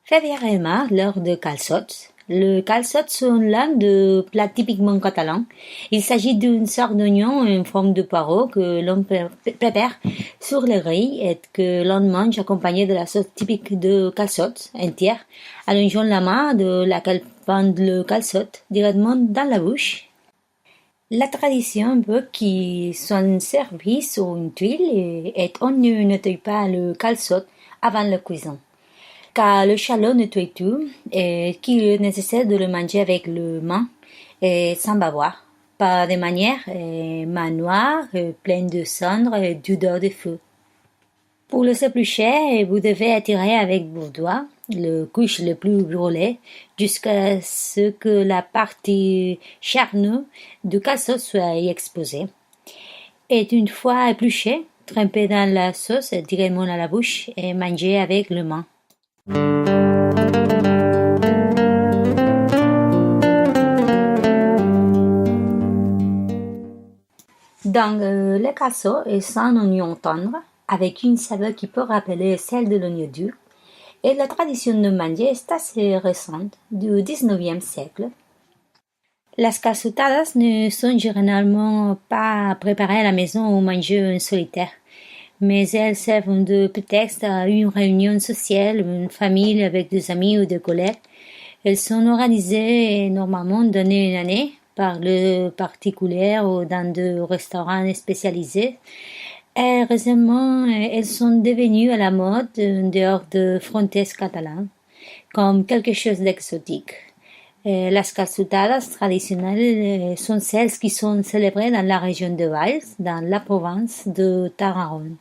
Février et mars, l'heure de calçots. Le calçot sont l'un de plats typiquement catalans. Il s'agit d'une sorte d'oignon en forme de poireau que l'on prépare sur les grilles et que l'on mange accompagné de la sauce typique de calçot entière, allongeant la main de laquelle pend le calçot directement dans la bouche. La tradition veut qu'ils soient servis sur une tuile et on ne nettoie pas le calçot avant la cuisson, car le chalot nettoie tout et qu'il est nécessaire de le manger avec le main et sans bavoir, pas de manière main noire, pleine de cendres et d'odeur de feu. Pour le éplucher, vous devez attirer avec vos doigts le couche le plus brûlé jusqu'à ce que la partie charnue du calçot soit exposée. Et une fois épluché, tremper dans la sauce directement à la bouche et manger avec le main. Donc, le calçot est un oignon tendre avec une saveur qui peut rappeler celle de l'oignon dur. Et la tradition de manger est assez récente, du XIXe siècle. Las calçotadas ne sont généralement pas préparées à la maison ou mangées en solitaire, mais elles servent de prétexte à une réunion sociale, une famille avec des amis ou des collègues. Elles sont organisées normalement d'année en année par le particulier ou dans des restaurants spécialisés. Et récemment, elles sont devenues à la mode en dehors de frontières catalanes, comme quelque chose d'exotique. Las calçotadas traditionnelles sont celles qui sont célébrées dans la région de Valls, dans la province de Tarragone.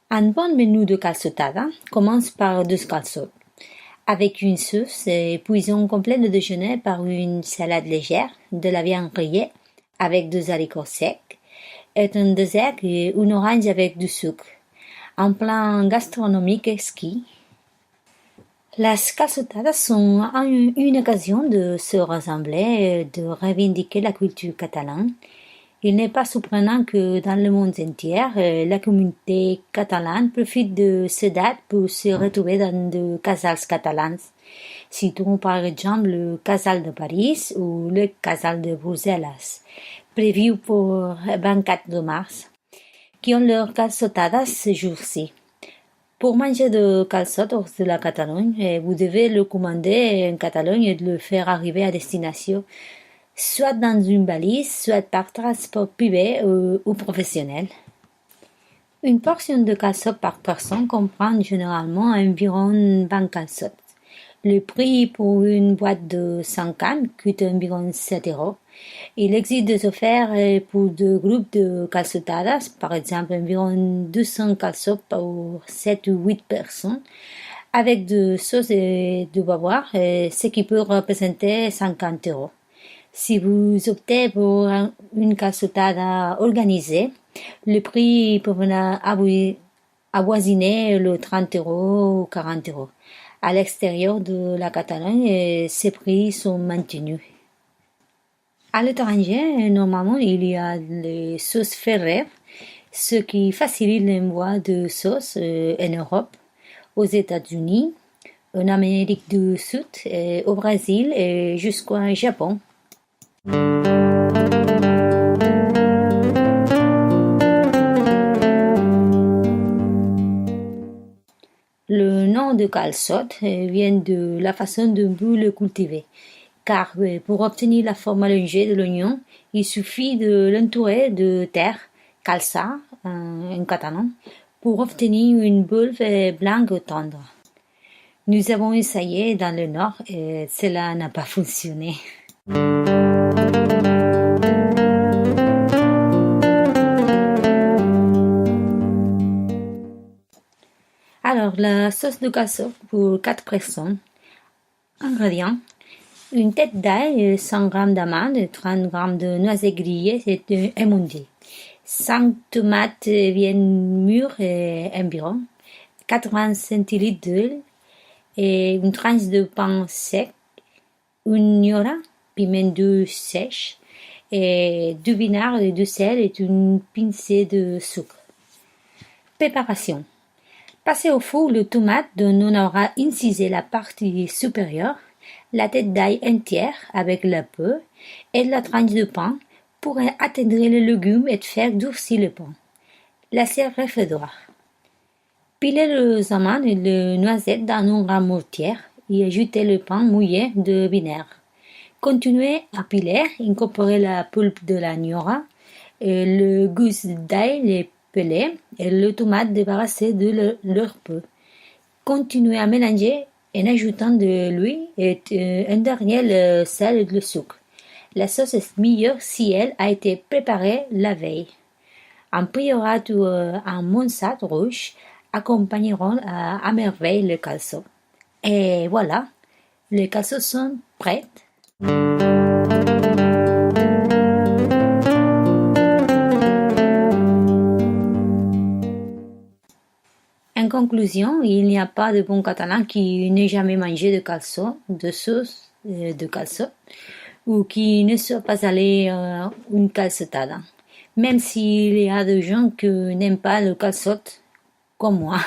Un bon menu de calçotada commence par deux calçots, avec une sauce puis on complète le déjeuner par une salade légère, de la viande grillée avec des haricots secs, et un dessert et une orange avec du sucre. Un plat gastronomique exquis. Las calçotadas sont une occasion de se rassembler et de revendiquer la culture catalane. Il n'est pas surprenant que dans le monde entier, la communauté catalane profite de ces dates pour se retrouver dans des casals catalans. Citons par exemple le casal de Paris ou le casal de Bruxelles, prévu pour le 24 mars, qui ont leur calçotadas ce jour-ci. Pour manger de calçot hors de la Catalogne, vous devez le commander en Catalogne et le faire arriver à destination, soit dans une valise, soit par transport privé ou professionnel. Une portion de calçot par personne comprend généralement environ 20 calçots. Le prix pour une boîte de 50 coûte environ 7 €. Il existe des offertes pour des groupes de calçotadas, par exemple environ 200 calçots pour 7 ou 8 personnes, avec de sauce et de boire, ce qui peut représenter 50 €. Si vous optez pour une calçotada organisée, le prix peut avoisiner le 30 € ou 40 €. À l'extérieur de la Catalogne, ces prix sont maintenus. À l'étranger, normalement, il y a les sauces Ferrer, ce qui facilite l'envoi de sauces en Europe, aux États-Unis, en Amérique du Sud, au Brésil et jusqu'au Japon. Le nom de calçot vient de la façon dont vous le cultivez, car pour obtenir la forme allongée de l'oignon, il suffit de l'entourer de terre, calça en catalan, pour obtenir une bulbe blanche tendre. Nous avons essayé dans le nord et cela n'a pas fonctionné. Alors, la sauce de calçot pour 4 personnes. Ingrédients. Une tête d'ail, 100 g d'amandes, 30 g de noisettes grillées et émondées. 5 tomates bien mûres et environ. 80 cl d'huile et une tranche de pain sec. Une gnora, piment doux sèche et du vinaigre, du sel et une pincée de sucre. Préparation. Passez au four le tomate dont on aura incisé la partie supérieure, la tête d'ail entière avec la peau et la tranche de pain pour attendrir les légumes et faire durcir le pain. Laissez refroidir. Pilez les amandes et les noisettes dans une grande mortière et ajoutez le pain mouillé de vinaigre. Continuez à piler, incorporez la pulpe de la gnora, le gousse d'ail pelé et le tomate débarrassé de leur peau. Continuez à mélanger en ajoutant de l'huile et un dernier le sel et le sucre. La sauce est meilleure si elle a été préparée la veille. Un priorat ou un monsat rouge accompagneront à merveille le calçot. Et voilà, les calçots sont prêts. En conclusion, il n'y a pas de bon catalan qui n'ait jamais mangé de calçot, de sauce de calçot, ou qui ne soit pas allé une calçotada. Même s'il y a des gens qui n'aiment pas le calçot, comme moi.